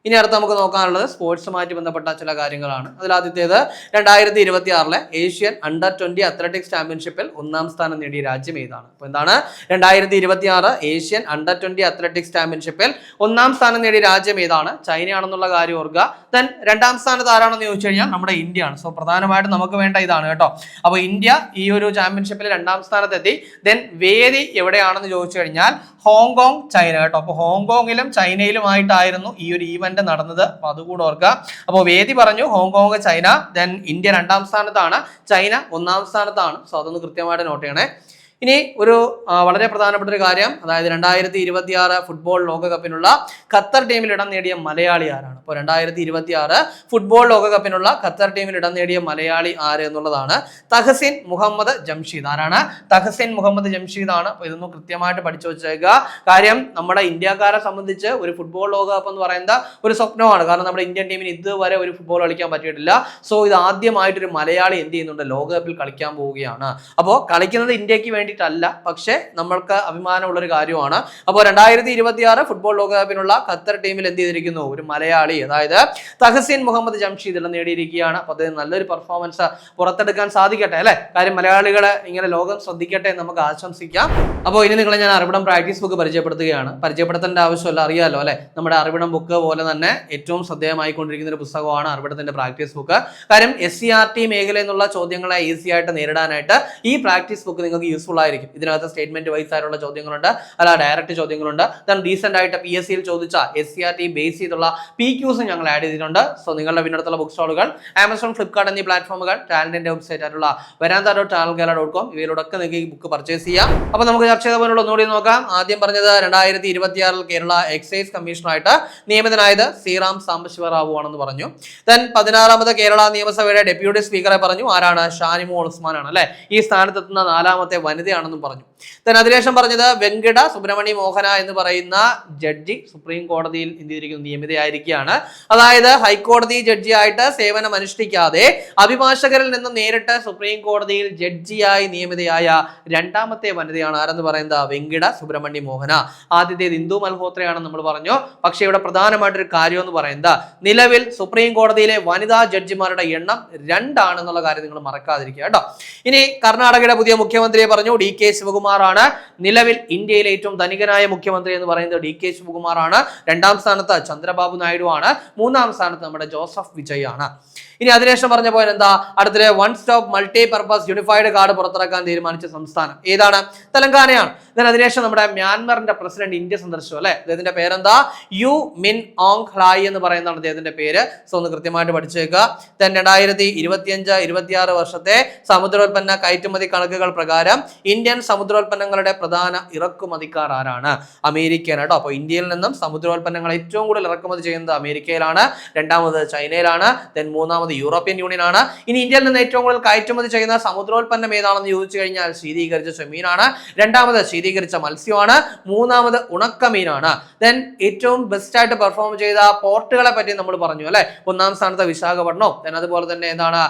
Speaker 1: ഇനി അടുത്ത് നമുക്ക് നോക്കാനുള്ളത് സ്പോർട്സുമായിട്ട് ബന്ധപ്പെട്ട ചില കാര്യങ്ങളാണ്. അതിലാദ്യത്തേത് 2026 ഏഷ്യൻ അണ്ടർ-20 അത്ലറ്റിക്സ് ചാമ്പ്യൻഷിപ്പിൽ 1ാം സ്ഥാനം നേടിയ രാജ്യം ഏതാണ്? അപ്പോൾ എന്താണ്, 2026 ഏഷ്യൻ അണ്ടർ-20 അത്ലറ്റിക്സ് ചാമ്പ്യൻഷിപ്പിൽ 1ാം സ്ഥാനം നേടിയ രാജ്യം ഏതാണ്? ചൈനയാണെന്നുള്ള കാര്യം ഓർക്കുക. ദെൻ 2ാം സ്ഥാനത്ത് ആരാണെന്ന് ചോദിച്ചു കഴിഞ്ഞാൽ നമ്മുടെ ഇന്ത്യയാണ്. സോ പ്രധാനമായിട്ടും നമുക്ക് വേണ്ട ഇതാണ് കേട്ടോ. അപ്പോൾ ഇന്ത്യ ഈ ഒരു ചാമ്പ്യൻഷിപ്പിൽ 2ാം സ്ഥാനത്തെത്തി. ദെൻ വേദി എവിടെയാണെന്ന് ചോദിച്ചു കഴിഞ്ഞാൽ ഹോങ്കോങ്, ചൈന കേട്ടോ. അപ്പോൾ ഹോങ്കോങ്ങിലും ചൈനയിലുമായിട്ടായിരുന്നു ഈ ഒരു ഈവന്റ് നടന്നത്. അപ്പൊ അതുകൂടെ ഓർക്കുക. അപ്പോൾ വേദി പറഞ്ഞു ഹോങ്കോങ്, ചൈന. ദെൻ ഇന്ത്യ 2ാം സ്ഥാനത്താണ്, ചൈന 1ാം സ്ഥാനത്താണ്. സോ അതൊന്ന് കൃത്യമായിട്ട് നോട്ട് ചെയ്യണേ. ഇനി ഒരു വളരെ പ്രധാനപ്പെട്ട ഒരു കാര്യം, അതായത് 2026 ഫുട്ബോൾ ലോകകപ്പിനുള്ള ഖത്തർ ടീമിൽ ഇടം നേടിയ മലയാളി ആരാണ്? അപ്പോൾ 2026 ഫുട്ബോൾ ലോകകപ്പിനുള്ള ഖത്തർ ടീമിൽ ഇടം നേടിയ മലയാളി ആര് എന്നുള്ളതാണ് തഹസിൻ മുഹമ്മദ് ജംഷീദ്. ആരാണ്? തഹസിൻ മുഹമ്മദ് ജംഷീദ് ആണ്. അപ്പോൾ ഇതൊന്നും കൃത്യമായിട്ട് പഠിച്ചു വെച്ചേക്കുക. കാര്യം നമ്മുടെ ഇന്ത്യക്കാരെ സംബന്ധിച്ച് ഒരു ഫുട്ബോൾ ലോകകപ്പ് എന്ന് പറയുന്ന ഒരു സ്വപ്നമാണ്. കാരണം നമ്മുടെ ഇന്ത്യൻ ടീമിന് ഇതുവരെ ഒരു ഫുട്ബോൾ കളിക്കാൻ പറ്റിയിട്ടില്ല. സോ ഇത് ആദ്യമായിട്ടൊരു മലയാളി എന്ത് ചെയ്യുന്നുണ്ട്, ലോകകപ്പിൽ കളിക്കാൻ പോവുകയാണ്. അപ്പോൾ കളിക്കുന്നത് ഇന്ത്യക്ക് വേണ്ടി ല്ല, പക്ഷേ നമ്മൾക്ക് അഭിമാനമുള്ളൊരു കാര്യമാണ്. അപ്പോൾ 2026 ഫുട്ബോൾ ലോകകപ്പിനുള്ള ഖത്തർ ടീമിൽ എന്ത് ചെയ്തിരിക്കുന്നു, ഒരു മലയാളി, അതായത് തഹസിൻ മുഹമ്മദ് ജംഷീദ് ഇടം നേടിയിരിക്കുകയാണ്. അപ്പോൾ അദ്ദേഹം നല്ലൊരു പെർഫോമൻസ് പുറത്തെടുക്കാൻ സാധിക്കട്ടെ അല്ലെ. കാര്യം മലയാളികളെ ഇങ്ങനെ ലോകം ശ്രദ്ധിക്കട്ടെ എന്ന് നമുക്ക് ആശംസിക്കാം. അപ്പോൾ ഇനി നിങ്ങളെ ഞാൻ അറിവിടം പ്രാക്ടീസ് ബുക്ക് പരിചയപ്പെടുത്തുകയാണ്. പരിചയപ്പെടുത്തേണ്ട ആവശ്യമല്ല, അറിയാലോ അല്ലെ. നമ്മുടെ അറിവിടം ബുക്ക് പോലെ തന്നെ ഏറ്റവും ശ്രദ്ധേയമായിക്കൊണ്ടിരിക്കുന്ന ഒരു പുസ്തകമാണ് അറിവിടത്തിന്റെ പ്രാക്ടീസ് ബുക്ക്. കാര്യം SCRT മേഖലയിൽ നിന്നുള്ള ചോദ്യങ്ങളെ ഈസി ആയിട്ട് നേരിടാനായിട്ട് ഈ പ്രാക്ടീസ് ബുക്ക് നിങ്ങൾക്ക് യൂസ്ഫുൾ ആയിരിക്കും. ഇതിനകത്ത് സ്റ്റേറ്റ്മെന്റ് വൈസ് ആയിട്ടുള്ള ചോദ്യങ്ങളുണ്ട്, അല്ല ഡയറക്റ്റ് ചോദ്യങ്ങളുണ്ട്. ദെൻ റീസെന്റ് ആയിട്ട് PSC ചോദിച്ച SCRT ബേസ് ചെയ്തുള്ള PQs ഞങ്ങൾ ആഡ് ചെയ്തിട്ടുണ്ട്. സോ നിങ്ങളുടെ പിന്നടുത്തുള്ള ബുക്ക് സ്റ്റോളുകൾ, ആമസോൺ, ഫ്ലിപ്കാർട്ട് എന്നീ പ്ലാറ്റ്ഫോമുകൾ, ടാലന്റിന്റെ വെബ്സൈറ്റ് ആയിട്ടുള്ള veranda.talgala.com ഇവയിലൂടെയൊക്കെ നിങ്ങൾക്ക് ഈ ബുക്ക് പർച്ചേസ് ചെയ്യാം. അപ്പോൾ നമുക്ക് ചർച്ച ചെയ്ത പോലുള്ള ഒന്നുകൂടി നോക്കാം. ആദ്യം പറഞ്ഞത് 2026 കേരള എക്സൈസ് കമ്മീഷണറായിട്ട് നിയമിതനായത് ശ്രീറാം സാംബശിവറാവു ആണെന്ന് പറഞ്ഞു. ദെൻ 16ാമത് കേരള നിയമസഭയുടെ ഡെപ്യൂട്ടി സ്പീക്കറെ പറഞ്ഞു. ആരാണ്? ഷാനിമോൾ ഉസ്മാൻ ആണ് അല്ലെ. ഈ സ്ഥാനത്തെത്തുന്ന 4ാമത്തെ വനിതയാണെന്നും പറഞ്ഞു. ദെൻ അതിനുശേഷം പറഞ്ഞത് വെങ്കട സുബ്രഹ്മണ്യ മോഹന എന്ന് പറയുന്ന ജഡ്ജി സുപ്രീം കോടതിയിൽ നിയമിതയായിരിക്കുകയാണ്. അതായത് ഹൈക്കോടതി ജഡ്ജിയായിട്ട് സേവനം അനുഷ്ഠിക്കാതെ അഭിഭാഷകരിൽ നിന്ന് നേരിട്ട് സുപ്രീം കോടതിയിൽ ജഡ്ജിയായി നിയമിതയായ 2ാമത്തെ വനിതയാണ് ആരെന്ന് പറയുന്നത് വെങ്കട സുബ്രഹ്മണ്യ മോഹന. ആദ്യത്തേത് ഇന്ദു മൽഹോത്രയാണെന്ന് നമ്മൾ പറഞ്ഞു. പക്ഷേ ഇവിടെ പ്രധാനമായിട്ടൊരു കാര്യം എന്ന് പറയുന്നത് നിലവിൽ സുപ്രീം കോടതിയിലെ വനിതാ ജഡ്ജിമാരുടെ എണ്ണം 2 ആണെന്നുള്ള കാര്യം നിങ്ങൾ മറക്കാതിരിക്കുക കേട്ടോ. ഇനി കർണാടകയുടെ പുതിയ മുഖ്യമന്ത്രിയെ പറഞ്ഞു DK ശിവകുമാർ ആണ്. നിലവിൽ ഇന്ത്യയിലെ ഏറ്റവും ധനികനായ മുഖ്യമന്ത്രി എന്ന് പറയുന്നത് DK ശിവകുമാർ ആണ്. 2ാം സ്ഥാനത്ത് ചന്ദ്രബാബു നായിഡു ആണ്. 3ാം സ്ഥാനത്ത് നമ്മുടെ ജോസഫ് വിജയ് ആണ്. ഇനി അതിനുശേഷം പറഞ്ഞ പോയിന്റ് എന്താ? അടുത്തിടെ 1 stop multi purpose unified card പുറത്തിറക്കാൻ തീരുമാനിച്ച സംസ്ഥാനം ഏതാണ്? തെലങ്കാനയാണ്. അതിനുശേഷം നമ്മുടെ മ്യാൻമറിന്റെ പ്രസിഡന്റ് ഇന്ത്യ സന്ദർശിച്ചു അല്ലെ. അദ്ദേഹത്തിന്റെ പേരെന്താ? യു മിൻ ഓങ് ഹ്ലായ് എന്ന് പറയുന്നതാണ് അദ്ദേഹത്തിന്റെ പേര്. സോ ഒന്ന് കൃത്യമായിട്ട് പഠിച്ചേക്കുക. 2025-26 വർഷത്തെ സമുദ്രോൽപ്പന്ന കയറ്റുമതി കണക്കുകൾ പ്രകാരം ഇന്ത്യൻ സമുദ്രോൽപ്പന്നങ്ങളുടെ പ്രധാന ഇറക്കുമതിക്കാർ ആരാണ്? അമേരിക്കയാണ് കേട്ടോ. അപ്പോൾ ഇന്ത്യയിൽ നിന്നും സമുദ്രോൽപ്പന്നങ്ങൾ ഏറ്റവും കൂടുതൽ ഇറക്കുമതി ചെയ്യുന്നത് അമേരിക്കയിലാണ്. 2ാമത് ചൈനയിലാണ്. ദെൻ 3ാമത് യൂറോപ്യൻ യൂണിയൻ ആണ്. ഇനി ഇന്ത്യയിൽ നിന്ന് ഏറ്റവും കൂടുതൽ കയറ്റുമതി ചെയ്യുന്ന സമുദ്രോൽപ്പന്നം ഏതാണെന്ന് ചോദിച്ചു കഴിഞ്ഞാൽ ശീതീകരിച്ച ചെമ്മീനാണ്. 2ാമത് ശീതീകരിച്ച മത്സ്യമാണ്. മൂന്നാമത് ഉണക്കമീനാണ്. ദെൻ ഏറ്റവും ബെസ്റ്റ് ആയിട്ട് പെർഫോം ചെയ്ത പോർട്ടുകളെ പറ്റി നമ്മൾ പറഞ്ഞു അല്ലെ. ഒന്നാം സ്ഥാനത്ത് വിശാഖപട്ടണം, ദെൻ അതുപോലെ തന്നെ എന്താണ്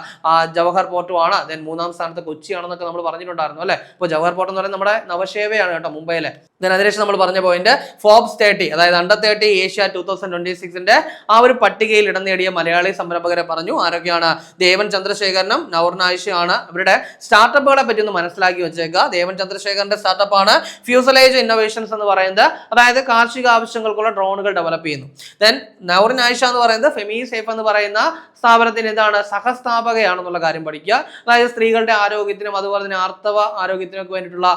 Speaker 1: ജവഹർ പോർട്ടുമാണ്, ദെൻ മൂന്നാം സ്ഥാനത്ത് കൊച്ചിയാണെന്നൊക്കെ നമ്മൾ പറഞ്ഞിട്ടുണ്ടായിരുന്നു അല്ലെ. ഇപ്പോൾ ജവഹർ പോർട്ട് എന്ന് പറയുന്നത് നമ്മുടെ നവശേവയാണ് കേട്ടോ, മുംബൈയിലെ. ദെൻ അതിനുശേഷം നമ്മൾ പറഞ്ഞ പോയിന്റ് ഫോബ്സ് 30, അതായത് അണ്ടർ 30 ഏഷ്യ 2026 ആ ഒരു പട്ടികയിൽ ഇടം നേടിയ മലയാളി സംരംഭകരെ പറഞ്ഞു. ആരൊക്കെയാണ്? ദേവൻ ചന്ദ്രശേഖരനും നൗറിൻ ആയിഷയാണ്. അവരുടെ സ്റ്റാർട്ടപ്പുകളെ പറ്റി ഒന്ന് മനസ്സിലാക്കി വെച്ചേക്കുക. ദേവൻ ചന്ദ്രശേഖരന്റെ സ്റ്റാർട്ടപ്പാണ് ഫ്യൂസലേജ് ഇന്നോവേഷൻസ് എന്ന് പറയുന്നത്, അതായത് കാർഷിക ആവശ്യങ്ങൾക്കുള്ള ഡ്രോണുകൾ ഡെവലപ്പ് ചെയ്യുന്നു. ദെൻ നൗറിൻ ആയിഷ എന്ന് പറയുന്നത് ഫെമി സേഫ് എന്ന് പറയുന്ന സ്ഥാപനത്തിന് എന്താണ് സഹസ്ഥാപകയാണെന്നുള്ള കാര്യം പഠിക്കുക. അതായത് സ്ത്രീകളുടെ ആരോഗ്യത്തിനും അതുപോലെ തന്നെ ആർത്തവ ആരോഗ്യത്തിനൊക്കെ വേണ്ടിയിട്ടുള്ള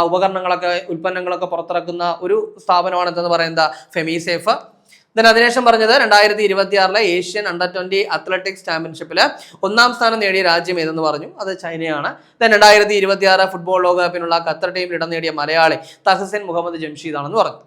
Speaker 1: ഉപകരണങ്ങളൊക്കെ ഉൽപ്പന്നങ്ങളൊക്കെ പുറത്തിറക്കുന്ന ഒരു സ്ഥാപനമാണ് എന്തെന്ന് പറയുന്നത് ഫെമി സേഫ്. ദെൻ അതിനുശേഷം പറഞ്ഞത് 2026 ഏഷ്യൻ അണ്ടർ 20 അത്ലറ്റിക്സ് ചാമ്പ്യൻഷിപ്പിൽ ഒന്നാം സ്ഥാനം നേടിയ രാജ്യം ഏതെന്ന് പറഞ്ഞു. അത് ചൈനയാണ്. ദെൻ 2026 ഫുട്ബോൾ ലോകകപ്പിനുള്ള ഖത്തർ ടീമിൽ ഇടം നേടിയ മലയാളി തഹസിൻ മുഹമ്മദ് ജംഷീദ് ആണെന്ന് പറഞ്ഞു.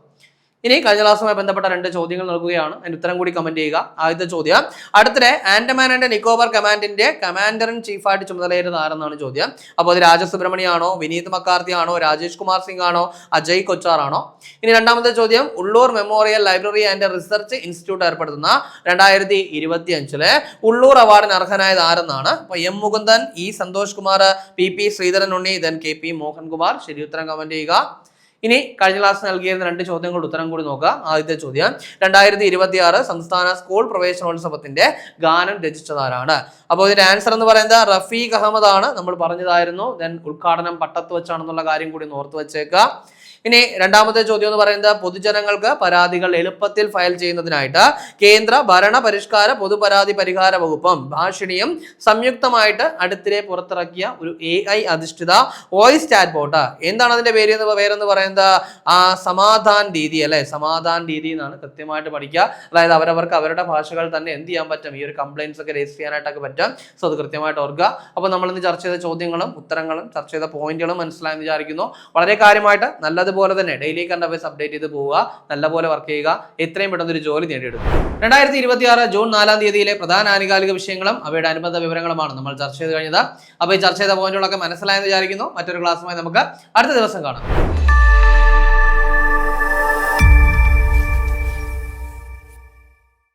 Speaker 1: ഇനി കഴിഞ്ഞ ക്ലാസ്സുമായി ബന്ധപ്പെട്ട 2 ചോദ്യങ്ങൾ നൽകുകയാണ്. അതിന് ഉത്തരം കൂടി കമന്റ് ചെയ്യുക. ആദ്യത്തെ ചോദ്യം, അടുത്തിടെ ആൻഡമാൻ ആൻഡ് നിക്കോബാർ കമാൻഡിന്റെ കമാൻഡർ ഇൻ ചീഫായിട്ട് ചുമതലയേറ്റത് ആരെന്നാണ് ചോദ്യം. അപ്പോൾ അത് രാജസുബ്രഹ്മണ്യം ആണോ, വിനീത് മക്കാർത്തി ആണോ, രാജേഷ് കുമാർ സിംഗ് ആണോ, അജയ് കൊച്ചാർ ആണോ? ഇനി രണ്ടാമത്തെ ചോദ്യം, Ulloor memorial library and research institute ഏർപ്പെടുത്തുന്ന 2025 ഉള്ളൂർ അവാർഡിന് അർഹനായത് ആരെന്നാണ്. അപ്പോൾ M Mukundan, E Santhosh Kumar, P Sreedharan Unni, then KP Mohankumar. ശരി ഉത്തരം കമന്റ് ചെയ്യുക. ഇനി കഴിഞ്ഞ ക്ലാസ് നൽകിയിരുന്ന 2 ചോദ്യങ്ങളുടെ ഉത്തരം കൂടി നോക്കുക. ആദ്യത്തെ ചോദ്യം, 2026 സംസ്ഥാന സ്കൂൾ പ്രവേശനോത്സവത്തിന്റെ ഗാനം രചിച്ചതാരാണ്? അപ്പോൾ ഇതിന്റെ ആൻസർ എന്ന് പറയുന്നത് റഫീഖ് അഹമ്മദ് ആണ്. നമ്മൾ പറഞ്ഞതായിരുന്നു. ദെൻ ഉദ്ഘാടനം പട്ടത്ത് വെച്ചാണെന്നുള്ള കാര്യം കൂടി ഓർത്ത് വെച്ചേക്കുക. ഇനി രണ്ടാമത്തെ ചോദ്യം എന്ന് പറയുന്നത് പൊതുജനങ്ങൾക്ക് പരാതികൾ എളുപ്പത്തിൽ ഫയൽ ചെയ്യുന്നതിനായിട്ട് കേന്ദ്ര ഭരണ പരിഷ്കാര പൊതുപരാതി പരിഹാര വകുപ്പും ഭാഷിണിയും സംയുക്തമായിട്ട് അടുത്തിടെ പുറത്തിറക്കിയ ഒരു AI അധിഷ്ഠിത വോയിസ് ചാറ്റ് ബോട്ട്. എന്താണ് അതിന്റെ പേരെന്ന് പറയുന്നത്? സമാധാൻ ദീദി അല്ലെ. സമാധാൻ ദീദി എന്നാണ് കൃത്യമായിട്ട് പഠിക്കുക. അതായത് അവരവർക്ക് അവരുടെ ഭാഷകൾ തന്നെ എന്ത് ചെയ്യാൻ പറ്റും, ഈ ഒരു കംപ്ലൈൻസ് ഒക്കെ രജിസ്റ്റർ ചെയ്യാനായിട്ടൊക്കെ പറ്റും. സോ അത് കൃത്യമായിട്ട് ഓർക്കുക. അപ്പോൾ നമ്മൾ ഇന്ന് ചർച്ച ചെയ്ത ചോദ്യങ്ങളും ഉത്തരങ്ങളും ചർച്ച ചെയ്ത പോയിന്റുകളും മനസ്സിലായെന്ന് വിചാരിക്കുന്നു. വളരെ കാര്യമായിട്ട് അതുപോലെ തന്നെ ഡെയിലി കറണ്ട് അഫയേഴ്സ് അപ്ഡേറ്റ് ചെയ്ത് പോവുക, നല്ലപോലെ വർക്ക് ചെയ്യുക, എത്രയും പെട്ടെന്ന് ഒരു ജോലി നേടിയെടുക്കുക. 2026 ജൂൺ 4 പ്രധാന ആനുകാലിക വിഷയങ്ങളും അവയുടെ അനുബന്ധ വിവരങ്ങളുമാണ് നമ്മൾ ചർച്ച ചെയ്ത് കഴിഞ്ഞത്. അപ്പോൾ ഈ ചർച്ച ചെയ്ത പോയിന്റുകളൊക്കെ മനസ്സിലായെന്ന് വിചാരിക്കുന്നു. മറ്റൊരു ക്ലാസ്സുമായി നമുക്ക് അടുത്ത ദിവസം കാണാം.